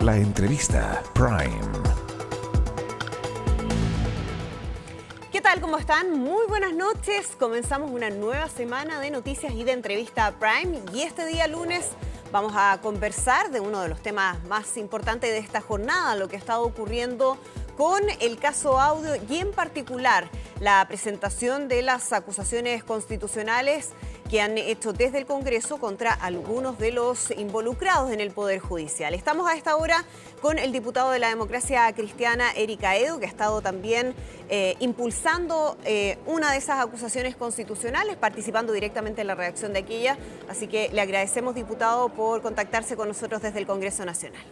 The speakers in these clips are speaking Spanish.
La entrevista Prime. ¿Qué tal? ¿Cómo están? Muy buenas noches. Comenzamos una nueva semana de noticias y de entrevista Prime. Y este día lunes vamos a conversar de uno de los temas más importantes de esta jornada, lo que ha estado ocurriendo con el caso Audio y en particular la presentación de las acusaciones constitucionales que han hecho desde el Congreso contra algunos de los involucrados en el Poder Judicial. Estamos a esta hora con el diputado de la Democracia Cristiana, Eric Aedo, que ha estado también impulsando una de esas acusaciones constitucionales, participando directamente en la redacción de aquella. Así que le agradecemos, diputado, por contactarse con nosotros desde el Congreso Nacional.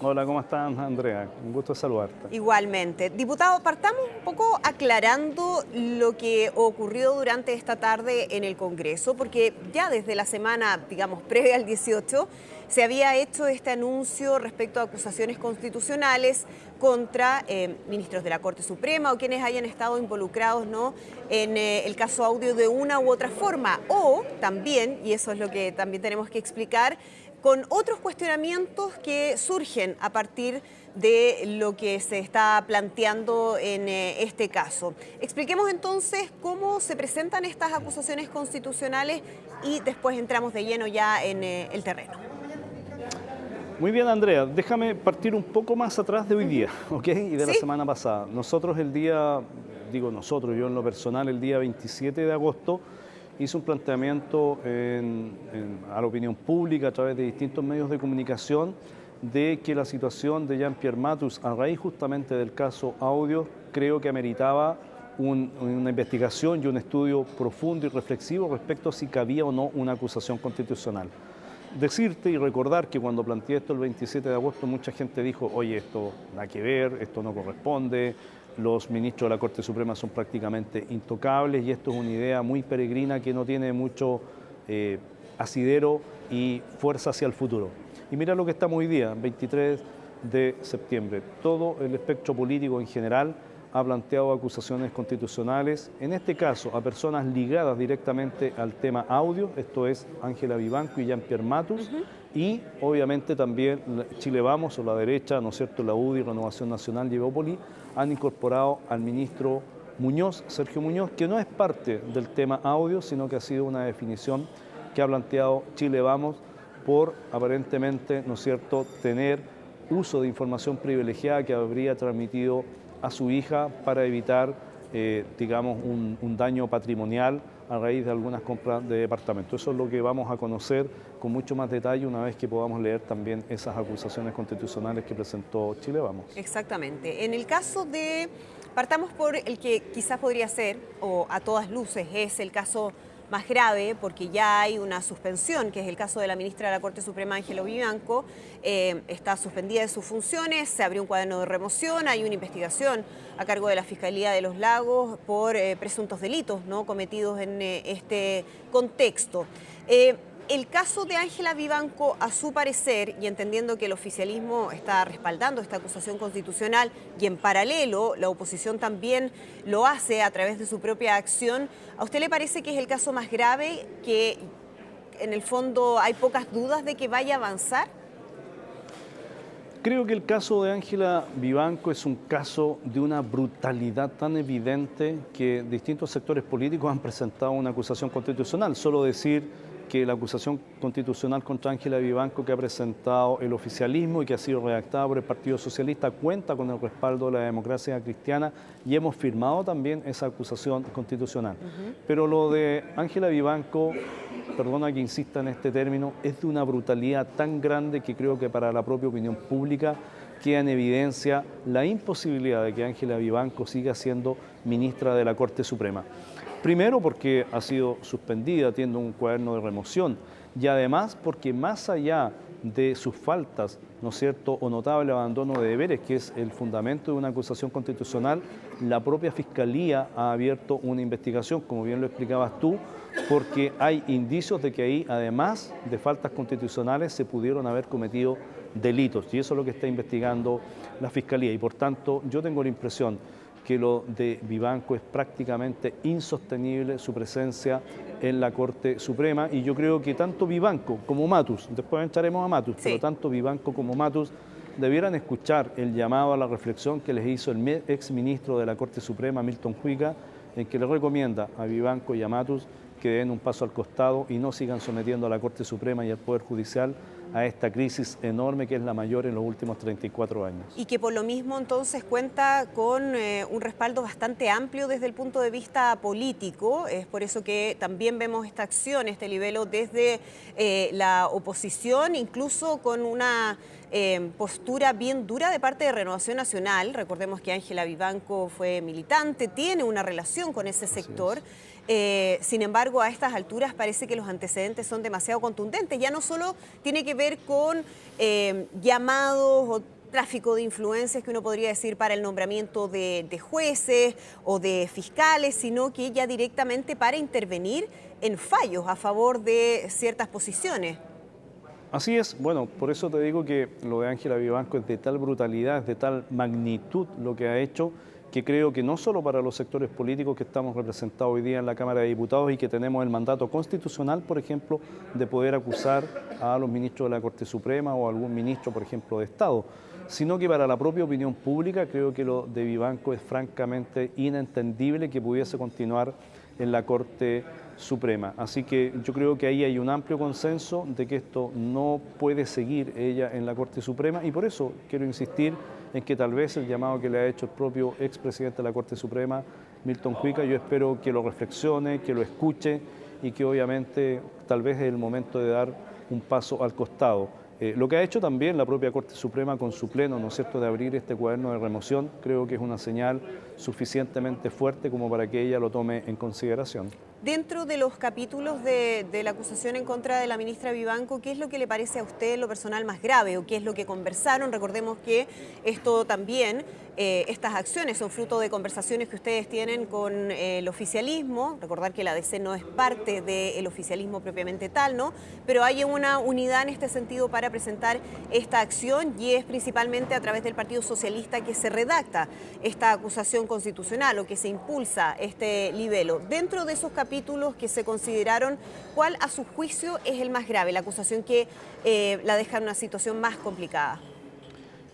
Hola, ¿cómo estás, Andrea? Un gusto saludarte. Igualmente. Diputado, partamos un poco aclarando lo que ocurrió durante esta tarde en el Congreso, porque ya desde la semana, digamos, previa al 18, se había hecho este anuncio respecto a acusaciones constitucionales contra ministros de la Corte Suprema o quienes hayan estado involucrados, ¿no?, en el caso Audio de una u otra forma. O también, y eso es lo que también tenemos que explicar, con otros cuestionamientos que surgen a partir de lo que se está planteando en este caso. Expliquemos entonces cómo se presentan estas acusaciones constitucionales y después entramos de lleno ya en el terreno. Muy bien, Andrea, déjame partir un poco más atrás de hoy día, ¿ok? Y de la semana pasada. Nosotros el día, digo nosotros, yo en lo personal, el día 27 de agosto, hizo un planteamiento a la opinión pública a través de distintos medios de comunicación de que la situación de Jean-Pierre Matus, a raíz justamente del caso Audio, creo que ameritaba una investigación y un estudio profundo y reflexivo respecto a si cabía o no una acusación constitucional. Decirte y recordar que cuando planteé esto el 27 de agosto, mucha gente dijo, oye, esto nada que ver, esto no corresponde, los ministros de la Corte Suprema son prácticamente intocables y esto es una idea muy peregrina que no tiene mucho asidero y fuerza hacia el futuro. Y mira lo que estamos hoy día, 23 de septiembre. Todo el espectro político en general ha planteado acusaciones constitucionales, en este caso a personas ligadas directamente al tema Audio, esto es Ángela Vivanco y Jean-Pierre Matus, y obviamente también Chile Vamos o la derecha, ¿no es cierto?, la UDI, Renovación Nacional y Evópoli, han incorporado al ministro Muñoz, Sergio Muñoz, que no es parte del tema Audio, sino que ha sido una definición que ha planteado Chile Vamos por aparentemente, ¿no es cierto?, tener uso de información privilegiada que habría transmitido a su hija para evitar, digamos, un daño patrimonial a raíz de algunas compras de departamentos. Eso es lo que vamos a conocer con mucho más detalle una vez que podamos leer también esas acusaciones constitucionales que presentó Chile Vamos. Exactamente. En el caso de, partamos por el que quizás podría ser, o a todas luces es el caso más grave, porque ya hay una suspensión, que es el caso de la ministra de la Corte Suprema, Ángela Vivanco, está suspendida de sus funciones, se abrió un cuaderno de remoción, hay una investigación a cargo de la Fiscalía de los Lagos por presuntos delitos, ¿no?, cometidos en este contexto. El caso de Ángela Vivanco, a su parecer, y entendiendo que el oficialismo está respaldando esta acusación constitucional y en paralelo la oposición también lo hace a través de su propia acción, ¿a usted le parece que es el caso más grave, que en el fondo hay pocas dudas de que vaya a avanzar? Creo que el caso de Ángela Vivanco es un caso de una brutalidad tan evidente que distintos sectores políticos han presentado una acusación constitucional. Solo decir que la acusación constitucional contra Ángela Vivanco que ha presentado el oficialismo y que ha sido redactada por el Partido Socialista cuenta con el respaldo de la Democracia Cristiana y hemos firmado también esa acusación constitucional. Pero lo de Ángela Vivanco, perdona que insista en este término, es de una brutalidad tan grande que creo que para la propia opinión pública queda en evidencia la imposibilidad de que Ángela Vivanco siga siendo ministra de la Corte Suprema. Primero porque ha sido suspendida, tiene un cuaderno de remoción, y además porque más allá de sus faltas, ¿no es cierto?, o notable abandono de deberes, que es el fundamento de una acusación constitucional, la propia Fiscalía ha abierto una investigación, como bien lo explicabas tú, porque hay indicios de que ahí, además de faltas constitucionales, se pudieron haber cometido delitos, y eso es lo que está investigando la Fiscalía. Y por tanto, yo tengo la impresión que lo de Vivanco es prácticamente insostenible su presencia en la Corte Suprema, y yo creo que tanto Vivanco como Matus, después entraremos a Matus, Sí. pero tanto Vivanco como Matus debieran escuchar el llamado a la reflexión que les hizo el exministro de la Corte Suprema, Milton Juica, en que le recomienda a Vivanco y a Matus que den un paso al costado y no sigan sometiendo a la Corte Suprema y al Poder Judicial a esta crisis enorme que es la mayor en los últimos 34 años. Y que por lo mismo entonces cuenta con un respaldo bastante amplio desde el punto de vista político. Es por eso que también vemos esta acción, este libelo desde la oposición, incluso con una postura bien dura de parte de Renovación Nacional. Recordemos que Ángela Vivanco fue militante, tiene una relación con ese sector. Sin embargo, a estas alturas parece que los antecedentes son demasiado contundentes. Ya no solo tiene que ver con llamados o tráfico de influencias que uno podría decir para el nombramiento de jueces o de fiscales, sino que ya directamente para intervenir en fallos a favor de ciertas posiciones. Así es, bueno, por eso te digo que lo de Ángela Vivanco es de tal brutalidad, es de tal magnitud lo que ha hecho, que creo que no solo para los sectores políticos que estamos representados hoy día en la Cámara de Diputados y que tenemos el mandato constitucional, por ejemplo, de poder acusar a los ministros de la Corte Suprema o a algún ministro, por ejemplo, de Estado, sino que para la propia opinión pública creo que lo de Vivanco es francamente inentendible que pudiese continuar en la Corte Suprema. Así que yo creo que ahí hay un amplio consenso de que esto no puede seguir ella en la Corte Suprema, y por eso quiero insistir en que tal vez el llamado que le ha hecho el propio expresidente de la Corte Suprema, Milton Juica, yo espero que lo reflexione, que lo escuche y que obviamente tal vez es el momento de dar un paso al costado. Lo que ha hecho también la propia Corte Suprema con su pleno, ¿no es cierto?, de abrir este cuaderno de remoción, creo que es una señal suficientemente fuerte como para que ella lo tome en consideración. Dentro de los capítulos de la acusación en contra de la ministra Vivanco, ¿qué es lo que le parece a usted en lo personal más grave o qué es lo que conversaron? Recordemos que esto también, estas acciones son fruto de conversaciones que ustedes tienen con el oficialismo. Recordar que la DC no es parte del oficialismo propiamente tal, ¿no? Pero hay una unidad en este sentido para presentar esta acción, y es principalmente a través del Partido Socialista que se redacta esta acusación constitucional o que se impulsa este libelo. Dentro de esos capítulos que se consideraron, ¿cuál a su juicio es el más grave, la acusación que la deja en una situación más complicada?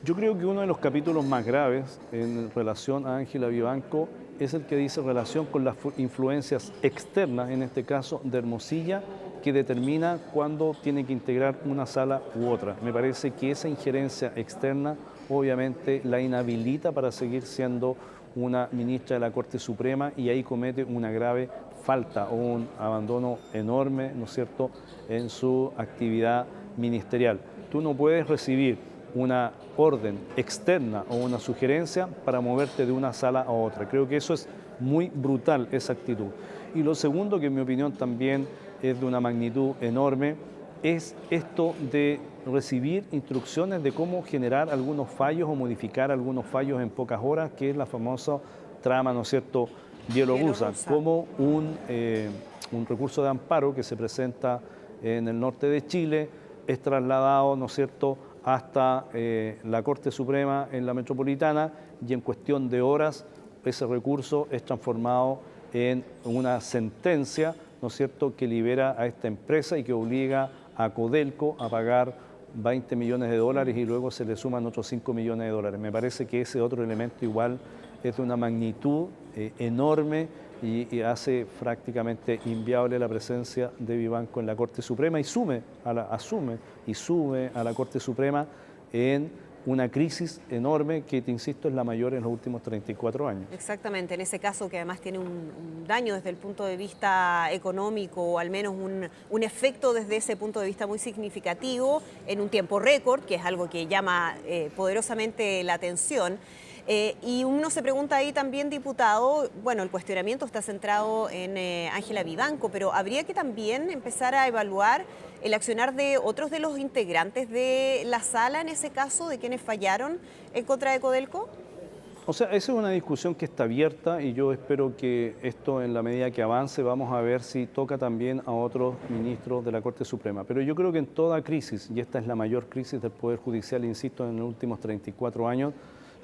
Yo creo que uno de los capítulos más graves en relación a Ángela Vivanco es el que dice relación con las influencias externas, en este caso de Hermosilla, que determina cuándo tiene que integrar una sala u otra. Me parece que esa injerencia externa obviamente la inhabilita para seguir siendo una ministra de la Corte Suprema, y ahí comete una grave falta o un abandono enorme, ¿no es cierto?, en su actividad ministerial. Tú no puedes recibir una orden externa o una sugerencia para moverte de una sala a otra. Creo que eso es muy brutal, esa actitud. Y lo segundo, que en mi opinión también es de una magnitud enorme, es esto de recibir instrucciones de cómo generar algunos fallos o modificar algunos fallos en pocas horas, que es la famosa trama, ¿no es cierto?, bielorrusa, como un recurso de amparo que se presenta en el norte de Chile, es trasladado, ¿no es cierto?, hasta la Corte Suprema en la metropolitana, y en cuestión de horas ese recurso es transformado en una sentencia, ¿no es cierto?, que libera a esta empresa y que obliga a Codelco a pagar 20 millones de dólares y luego se le suman otros 5 millones de dólares. Me parece que ese otro elemento igual es de una magnitud enorme y hace prácticamente inviable la presencia de Vivanco en la Corte Suprema, y asume a la Corte Suprema en una crisis enorme que, te insisto, es la mayor en los últimos 34 años. Exactamente, en ese caso que además tiene un daño desde el punto de vista económico, o al menos un efecto desde ese punto de vista muy significativo en un tiempo récord, que es algo que llama poderosamente la atención. Y uno se pregunta ahí también, diputado, bueno, el cuestionamiento está centrado en Ángela Vivanco, pero habría que también empezar a evaluar el accionar de otros de los integrantes de la sala, en ese caso, de quienes fallaron en contra de Codelco. O sea, esa es una discusión que está abierta, y yo espero que esto, en la medida que avance, vamos a ver si toca también a otros ministros de la Corte Suprema. Pero yo creo que en toda crisis, y esta es la mayor crisis del Poder Judicial, insisto, en los últimos 34 años,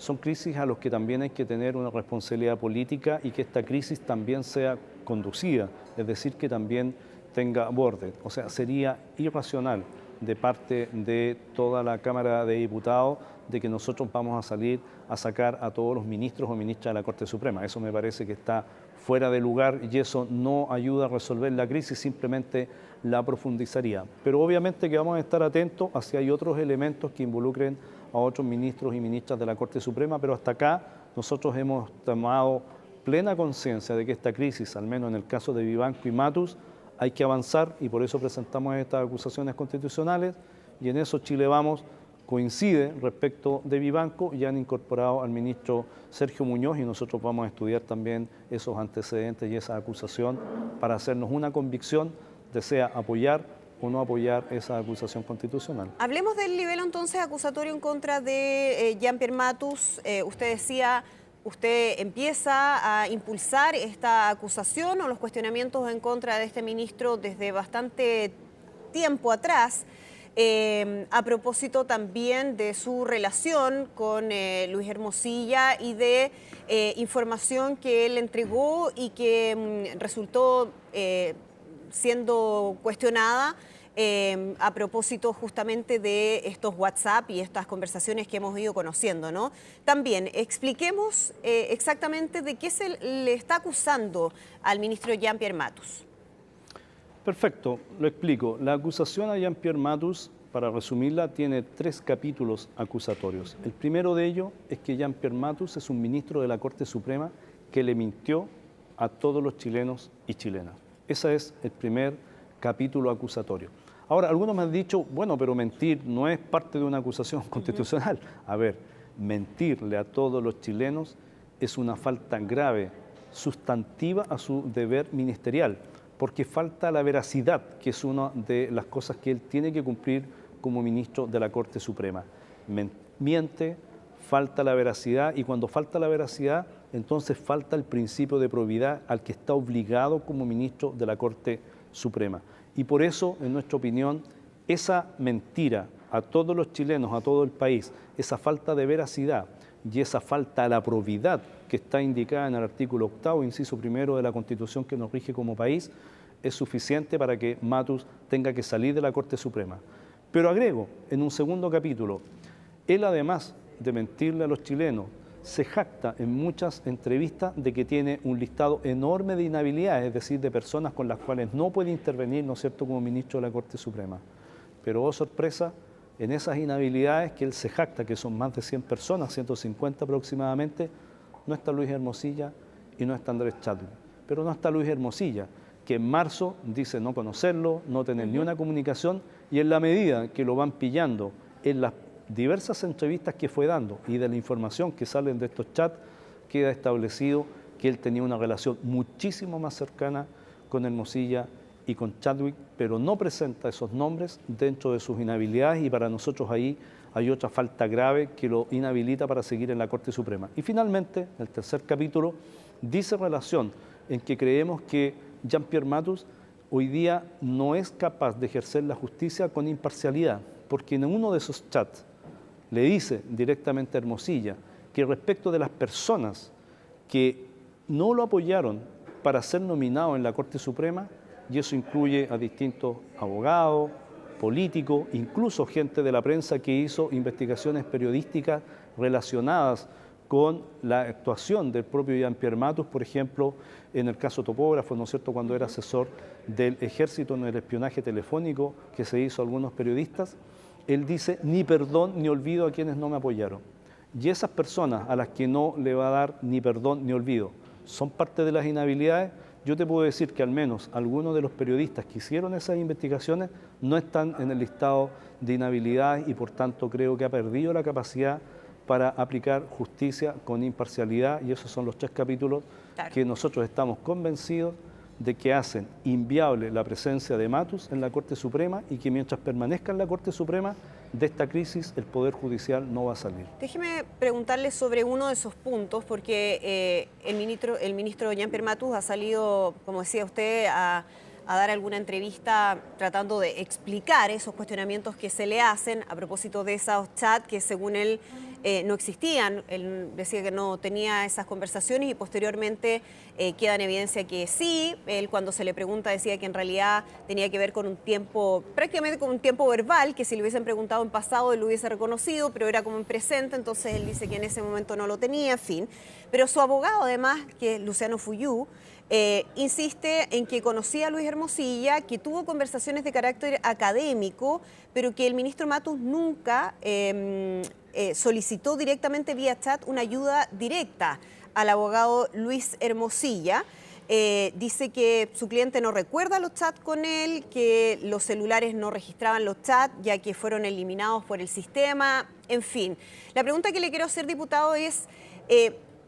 son crisis a los que también hay que tener una responsabilidad política y que esta crisis también sea conducida, es decir, que también tenga borde. O sea, sería irracional de parte de toda la Cámara de Diputados de que nosotros vamos a salir a sacar a todos los ministros o ministras de la Corte Suprema. Eso me parece que está fuera de lugar y eso no ayuda a resolver la crisis, simplemente la profundizaría. Pero obviamente que vamos a estar atentos a si hay otros elementos que involucren a otros ministros y ministras de la Corte Suprema, pero hasta acá nosotros hemos tomado plena conciencia de que esta crisis, al menos en el caso de Vivanco y Matus, hay que avanzar y por eso presentamos estas acusaciones constitucionales y en eso Chile Vamos coincide respecto de Vivanco y han incorporado al ministro Sergio Muñoz y nosotros vamos a estudiar también esos antecedentes y esa acusación para hacernos una convicción de sea apoyar o no apoyar esa acusación constitucional. Hablemos del nivel entonces acusatorio en contra de Jean-Pierre Matus. Usted decía, usted empieza a impulsar esta acusación o los cuestionamientos en contra de este ministro desde bastante tiempo atrás. A propósito también de su relación con Luis Hermosilla y de información que él entregó y que resultó siendo cuestionada a propósito justamente de estos WhatsApp y estas conversaciones que hemos ido conociendo, ¿no? También expliquemos exactamente de qué se le está acusando al ministro Jean-Pierre Matus. Perfecto, lo explico. La acusación a Jean-Pierre Matus, para resumirla, tiene 3 capítulos acusatorios. El primero de ellos es que Jean-Pierre Matus es un ministro de la Corte Suprema que le mintió a todos los chilenos y chilenas. Ese es el primer capítulo acusatorio. Ahora, algunos me han dicho, bueno, pero mentir no es parte de una acusación constitucional. A ver, mentirle a todos los chilenos es una falta grave, sustantiva a su deber ministerial, porque falta la veracidad, que es una de las cosas que él tiene que cumplir como ministro de la Corte Suprema. Miente, falta la veracidad, y cuando falta la veracidad, entonces falta el principio de probidad al que está obligado como ministro de la Corte Suprema. Y por eso, en nuestra opinión, esa mentira a todos los chilenos, a todo el país, esa falta de veracidad y esa falta a la probidad que está indicada en el artículo 8º, inciso 1 de la Constitución que nos rige como país, es suficiente para que Matus tenga que salir de la Corte Suprema. Pero agrego, en un segundo capítulo, él además de mentirle a los chilenos, se jacta en muchas entrevistas de que tiene un listado enorme de inhabilidades, es decir, de personas con las cuales no puede intervenir, ¿no es cierto?, como ministro de la Corte Suprema. Pero, oh sorpresa, en esas inhabilidades que él se jacta, que son más de 100 personas, 150 aproximadamente, no está Luis Hermosilla y no está Andrés Chadwick. Pero no está Luis Hermosilla, que en marzo dice no conocerlo, no tener ni una comunicación, y en la medida que lo van pillando en las diversas entrevistas que fue dando y de la información que salen de estos chats, queda establecido que él tenía una relación muchísimo más cercana con Hermosilla y con Chadwick, pero no presenta esos nombres dentro de sus inhabilidades, y para nosotros ahí hay otra falta grave que lo inhabilita para seguir en la Corte Suprema. Y finalmente, el tercer capítulo dice relación en que creemos que Jean-Pierre Matus hoy día no es capaz de ejercer la justicia con imparcialidad, porque en uno de esos chats le dice directamente a Hermosilla que respecto de las personas que no lo apoyaron para ser nominado en la Corte Suprema, y eso incluye a distintos abogados, políticos, incluso gente de la prensa que hizo investigaciones periodísticas relacionadas con la actuación del propio Jean-Pierre Matus, por ejemplo, en el caso Topógrafo, ¿no es cierto?, cuando era asesor del Ejército en el espionaje telefónico que se hizo a algunos periodistas. Él dice, ni perdón ni olvido a quienes no me apoyaron. Y esas personas a las que no le va a dar ni perdón ni olvido son parte de las inhabilidades. Yo te puedo decir que al menos algunos de los periodistas que hicieron esas investigaciones no están en el listado de inhabilidades y por tanto creo que ha perdido la capacidad para aplicar justicia con imparcialidad, y esos son los 3 capítulos que nosotros estamos convencidos de que hacen inviable la presencia de Matus en la Corte Suprema, y que mientras permanezca en la Corte Suprema, de esta crisis el Poder Judicial no va a salir. Déjeme preguntarle sobre uno de esos puntos, porque el ministro Jean-Pierre Matus ha salido, como decía usted, a a dar alguna entrevista tratando de explicar esos cuestionamientos que se le hacen a propósito de esos chats que según él no existían. Él decía que no tenía esas conversaciones y posteriormente queda en evidencia que sí. Él cuando se le pregunta decía que en realidad tenía que ver con un tiempo, prácticamente con un tiempo verbal, que si le hubiesen preguntado en pasado él lo hubiese reconocido, pero era como en presente, entonces él dice que en ese momento no lo tenía, en fin. Pero su abogado además, que es Luciano Fuyú, insiste en que conocía a Luis Hermosilla, que tuvo conversaciones de carácter académico, pero que el ministro Matus nunca solicitó directamente vía chat una ayuda directa al abogado Luis Hermosilla. Dice que su cliente no recuerda los chats con él, que los celulares no registraban los chats, ya que fueron eliminados por el sistema, en fin. La pregunta que le quiero hacer, diputado, es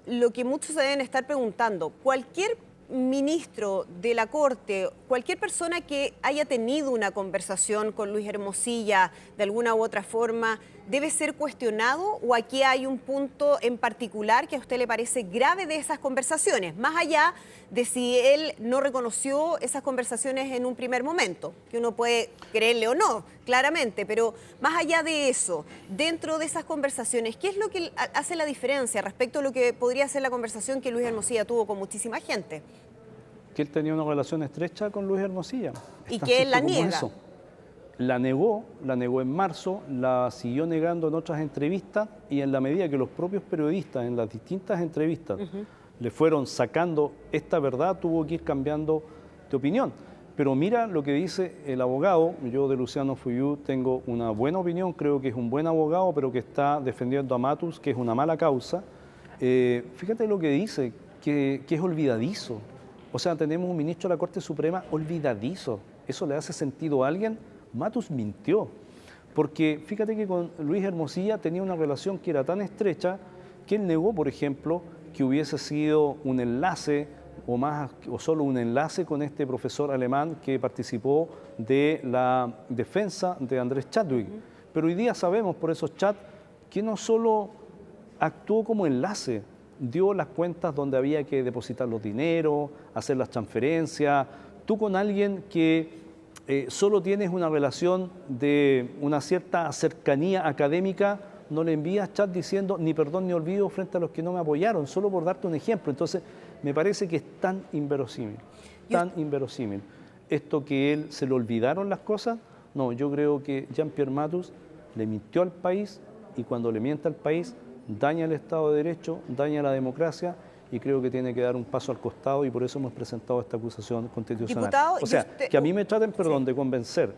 lo que muchos se deben estar preguntando. Cualquier ministro de la Corte, cualquier persona que haya tenido una conversación con Luis Hermosilla de alguna u otra forma, ¿debe ser cuestionado o aquí hay un punto en particular que a usted le parece grave de esas conversaciones? Más allá de si él no reconoció esas conversaciones en un primer momento, que uno puede creerle o no, claramente, pero más allá de eso, dentro de esas conversaciones, ¿qué es lo que hace la diferencia respecto a lo que podría ser la conversación que Luis Hermosilla tuvo con muchísima gente? Que él tenía una relación estrecha con Luis Hermosilla. Y que él la niega. Eso. La negó en marzo, la siguió negando en otras entrevistas y en la medida que los propios periodistas en las distintas entrevistas le fueron sacando esta verdad, tuvo que ir cambiando de opinión. Pero mira lo que dice el abogado. Yo de Luciano Fuyú tengo una buena opinión, creo que es un buen abogado, pero que está defendiendo a Matus, que es una mala causa. Fíjate lo que dice, que es olvidadizo. O sea, tenemos un ministro de la Corte Suprema olvidadizo. ¿Eso le hace sentido a alguien? Matus mintió, porque fíjate que con Luis Hermosilla tenía una relación que era tan estrecha que él negó, por ejemplo, que hubiese sido un enlace o solo un enlace con este profesor alemán que participó de la defensa de Andrés Chadwick. Pero hoy día sabemos por esos chats que no solo actuó como enlace, dio las cuentas donde había que depositar los dineros, hacer las transferencias. Tú con alguien que solo tienes una relación de una cierta cercanía académica, no le envías chat diciendo ni perdón ni olvido frente a los que no me apoyaron, solo por darte un ejemplo. Entonces, me parece que es tan inverosímil. Esto que él se le olvidaron las cosas, no, yo creo que Jean-Pierre Matus le mintió al país y cuando le miente al país, daña el Estado de Derecho, daña la democracia y creo que tiene que dar un paso al costado y por eso hemos presentado esta acusación constitucional. Diputado, o sea, que a mí me traten, perdón, de convencer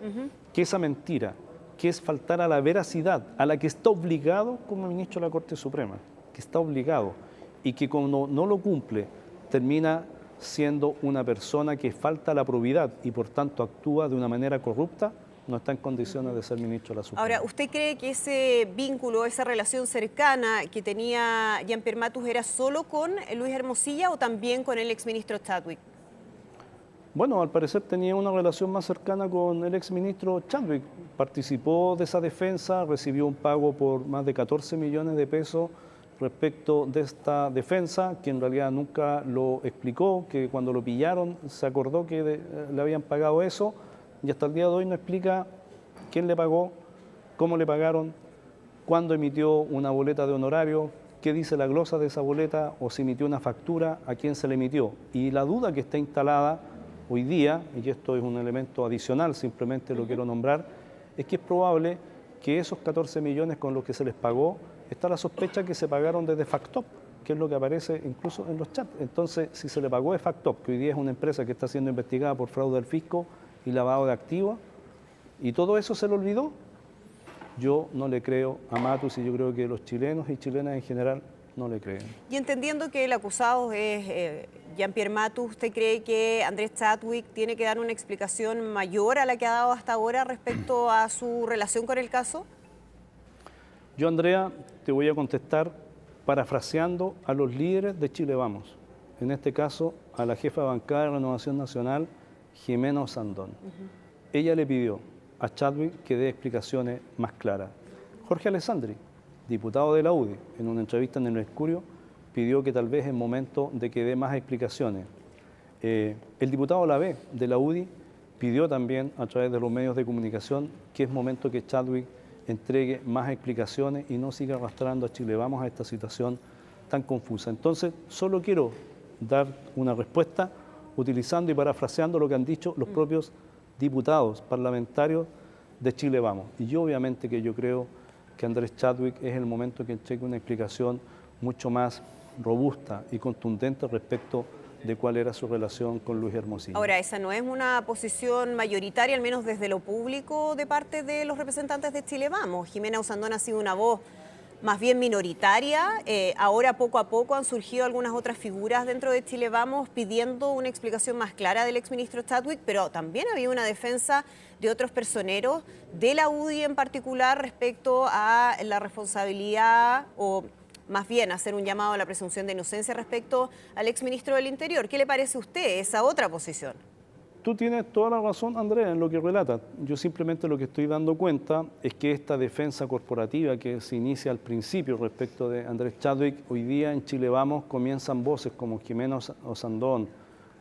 que esa mentira, que es faltar a la veracidad, a la que está obligado como ministro de la Corte Suprema, que está obligado y que cuando no lo cumple termina siendo una persona que falta a la probidad y por tanto actúa de una manera corrupta, no está en condiciones de ser ministro de la Suprema. Ahora, ¿usted cree que ese vínculo, esa relación cercana que tenía Jean-Pierre Matus era solo con Luis Hermosilla o también con el exministro Chadwick? Bueno, al parecer tenía una relación más cercana con el exministro Chadwick. Participó de esa defensa, recibió un pago por más de 14 millones de pesos respecto de esta defensa, que en realidad nunca lo explicó, que cuando lo pillaron se acordó que le habían pagado eso, y hasta el día de hoy no explica quién le pagó, cómo le pagaron, cuándo emitió una boleta de honorario, qué dice la glosa de esa boleta o si emitió una factura, a quién se le emitió. Y la duda que está instalada hoy día, y esto es un elemento adicional, simplemente lo quiero nombrar, es que es probable que esos 14 millones con los que se les pagó, está la sospecha que se pagaron desde Factop, que es lo que aparece incluso en los chats. Entonces, si se le pagó de Factop, que hoy día es una empresa que está siendo investigada por fraude al fisco y lavado de activos, y todo eso se le olvidó, yo no le creo a Matus y yo creo que los chilenos y chilenas en general no le creen. Y entendiendo que el acusado es Jean-Pierre Matus, ¿usted cree que Andrés Chadwick tiene que dar una explicación mayor a la que ha dado hasta ahora respecto a su relación con el caso? Yo, Andrea, te voy a contestar parafraseando a los líderes de Chile Vamos. En este caso, a la jefa de bancada de Renovación Nacional, Jimena Osandón. Ella le pidió a Chadwick que dé explicaciones más claras. Jorge Alessandri, diputado de la UDI, en una entrevista en el Mercurio, pidió que tal vez es momento de que dé más explicaciones. El diputado Lavé, de la UDI, pidió también a través de los medios de comunicación que es momento que Chadwick entregue más explicaciones y no siga arrastrando a Chile Vamos a esta situación tan confusa. Entonces, solo quiero dar una respuesta utilizando y parafraseando lo que han dicho los propios diputados parlamentarios de Chile Vamos. Y yo obviamente que yo creo que Andrés Chadwick es el momento que entregue una explicación mucho más robusta y contundente respecto de cuál era su relación con Luis Hermosilla. Ahora, esa no es una posición mayoritaria, al menos desde lo público, de parte de los representantes de Chile Vamos. Jimena Usandón ha sido una voz más bien minoritaria. Ahora poco a poco han surgido algunas otras figuras dentro de Chile Vamos pidiendo una explicación más clara del exministro Chadwick, pero también había una defensa de otros personeros, de la UDI en particular, respecto a la responsabilidad o más bien hacer un llamado a la presunción de inocencia respecto al exministro del Interior. ¿Qué le parece a usted esa otra posición? Tú tienes toda la razón, Andrea, en lo que relata. Yo simplemente lo que estoy dando cuenta es que esta defensa corporativa que se inicia al principio respecto de Andrés Chadwick, hoy día en Chile Vamos comienzan voces como Jimena Usandón,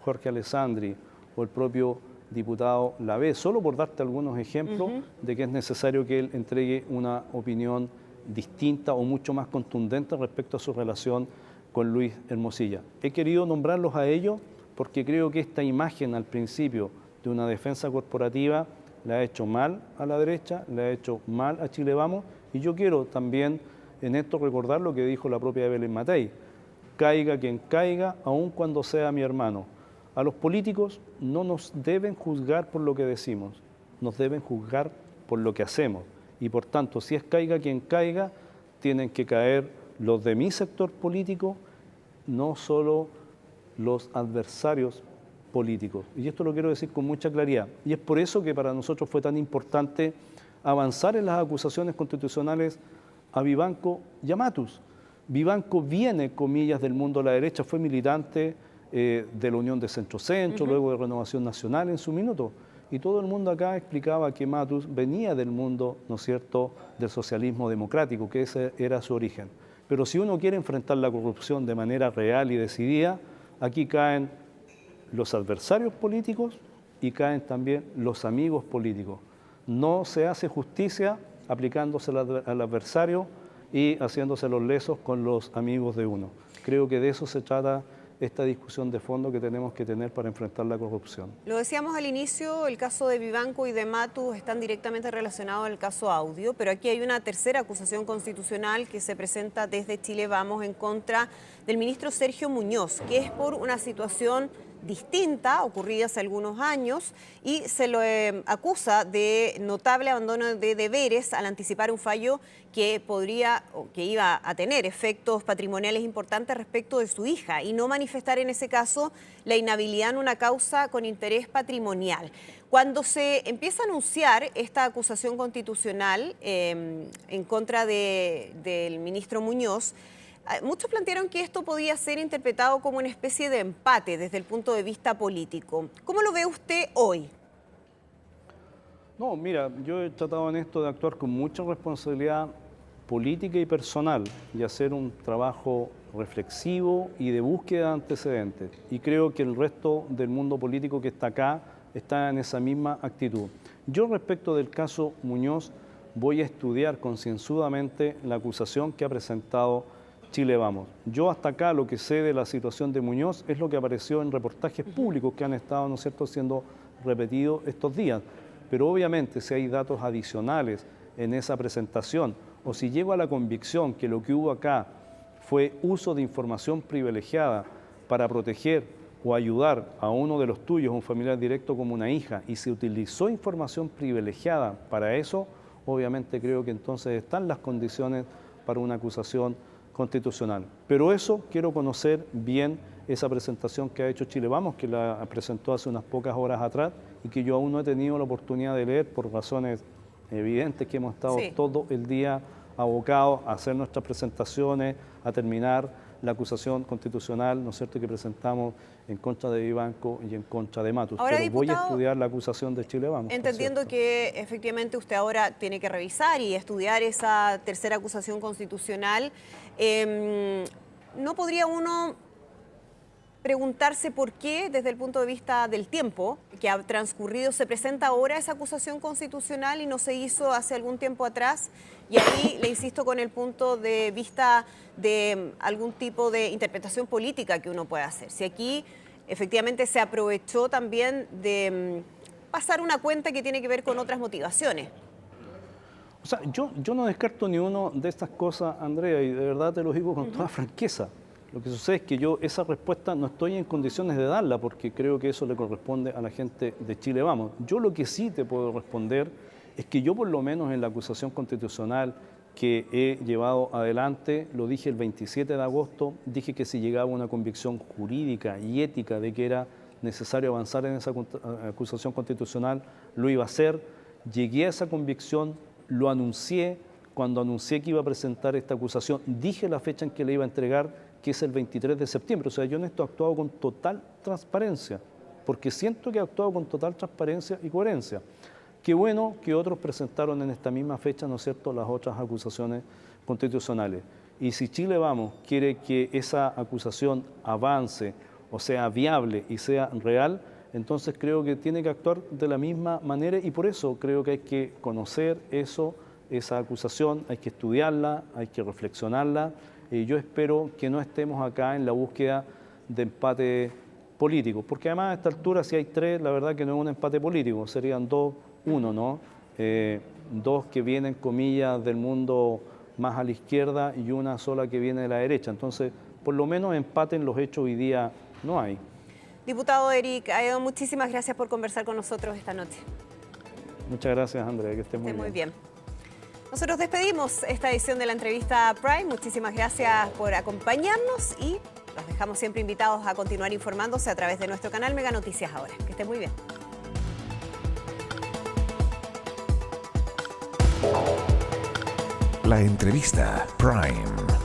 Jorge Alessandri o el propio diputado Lavé, solo por darte algunos ejemplos de que es necesario que él entregue una opinión distinta o mucho más contundente respecto a su relación con Luis Hermosilla. He querido nombrarlos a ellos porque creo que esta imagen al principio de una defensa corporativa le ha hecho mal a la derecha, le ha hecho mal a Chile Vamos, y yo quiero también en esto recordar lo que dijo la propia Evelyn Matei: caiga quien caiga, aun cuando sea mi hermano. A los políticos no nos deben juzgar por lo que decimos, nos deben juzgar por lo que hacemos, y por tanto, si es caiga quien caiga, tienen que caer los de mi sector político, no solo los adversarios políticos. Y esto lo quiero decir con mucha claridad. Y es por eso que para nosotros fue tan importante avanzar en las acusaciones constitucionales a Vivanco y a Matus. Vivanco viene, comillas, del mundo de la derecha, fue militante de la Unión de Centro-Centro, luego de Renovación Nacional en su minuto. Y todo el mundo acá explicaba que Matus venía del mundo, ¿no es cierto?, del socialismo democrático, que ese era su origen. Pero si uno quiere enfrentar la corrupción de manera real y decidida, aquí caen los adversarios políticos y caen también los amigos políticos. No se hace justicia aplicándose al adversario y haciéndose los lesos con los amigos de uno. Creo que de eso se trata esta discusión de fondo que tenemos que tener para enfrentar la corrupción. Lo decíamos al inicio, el caso de Vivanco y de Matus están directamente relacionados al caso Audio, pero aquí hay una tercera acusación constitucional que se presenta desde Chile Vamos en contra del ministro Sergio Muñoz, que es por una situación distinta, ocurrida hace algunos años, y se lo acusa de notable abandono de deberes al anticipar un fallo que podría o que iba a tener efectos patrimoniales importantes respecto de su hija y no manifestar en ese caso la inhabilidad en una causa con interés patrimonial. Cuando se empieza a anunciar esta acusación constitucional en contra del ministro Muñoz, muchos plantearon que esto podía ser interpretado como una especie de empate desde el punto de vista político. ¿Cómo lo ve usted hoy? No, mira, yo he tratado en esto de actuar con mucha responsabilidad política y personal y hacer un trabajo reflexivo y de búsqueda de antecedentes. Y creo que el resto del mundo político que está acá está en esa misma actitud. Yo respecto del caso Muñoz voy a estudiar concienzudamente la acusación que ha presentado Chile Vamos. Yo hasta acá lo que sé de la situación de Muñoz es lo que apareció en reportajes públicos que han estado, ¿no es cierto?, siendo repetidos estos días. Pero obviamente si hay datos adicionales en esa presentación o si llego a la convicción que lo que hubo acá fue uso de información privilegiada para proteger o ayudar a uno de los tuyos, un familiar directo como una hija, y se utilizó información privilegiada para eso, obviamente creo que entonces están las condiciones para una acusación constitucional. Pero eso quiero conocer bien esa presentación que ha hecho Chile Vamos, que la presentó hace unas pocas horas atrás y que yo aún no he tenido la oportunidad de leer por razones evidentes que hemos estado todo el día abocados a hacer nuestras presentaciones, a terminar la acusación constitucional, ¿no es cierto?, que presentamos en contra de Vivanco y en contra de Matus. Ahora, pero diputado, voy a estudiar la acusación de Chile Vamos. entendiendo que efectivamente usted ahora tiene que revisar y estudiar esa tercera acusación constitucional, ¿no podría uno preguntarse por qué, desde el punto de vista del tiempo que ha transcurrido, se presenta ahora esa acusación constitucional y no se hizo hace algún tiempo atrás. Y ahí le insisto con el punto de vista de algún tipo de interpretación política que uno pueda hacer. Si aquí efectivamente se aprovechó también de pasar una cuenta que tiene que ver con otras motivaciones. O sea, yo no descarto ni uno de estas cosas, Andrea, y de verdad te lo digo con toda franqueza. Lo que sucede es que yo esa respuesta no estoy en condiciones de darla porque creo que eso le corresponde a la gente de Chile Vamos. Yo lo que sí te puedo responder es que yo por lo menos en la acusación constitucional que he llevado adelante, lo dije el 27 de agosto, dije que si llegaba una convicción jurídica y ética de que era necesario avanzar en esa acusación constitucional, lo iba a hacer. Llegué a esa convicción, lo anuncié, cuando anuncié que iba a presentar esta acusación, dije la fecha en que le iba a entregar, que es el 23 de septiembre. O sea, yo en esto he actuado con total transparencia, porque siento que he actuado con total transparencia y coherencia. Qué bueno que otros presentaron en esta misma fecha, ¿no es cierto?, las otras acusaciones constitucionales. Y si Chile Vamos quiere que esa acusación avance, o sea, viable y sea real, entonces creo que tiene que actuar de la misma manera y por eso creo que hay que conocer esa acusación, hay que estudiarla, hay que reflexionarla. Y yo espero que no estemos acá en la búsqueda de empate político, porque además a esta altura si hay tres, la verdad que no es un empate político, serían 2-1, ¿no? Dos que vienen, comillas, del mundo más a la izquierda y una sola que viene de la derecha. Entonces, por lo menos empate en los hechos hoy día no hay. Diputado Eric Aedo, muchísimas gracias por conversar con nosotros esta noche. Muchas gracias, Andrea, que esté muy bien. Nosotros despedimos esta edición de la entrevista Prime. Muchísimas gracias por acompañarnos y los dejamos siempre invitados a continuar informándose a través de nuestro canal Mega Noticias Ahora. Que esté muy bien. La entrevista Prime.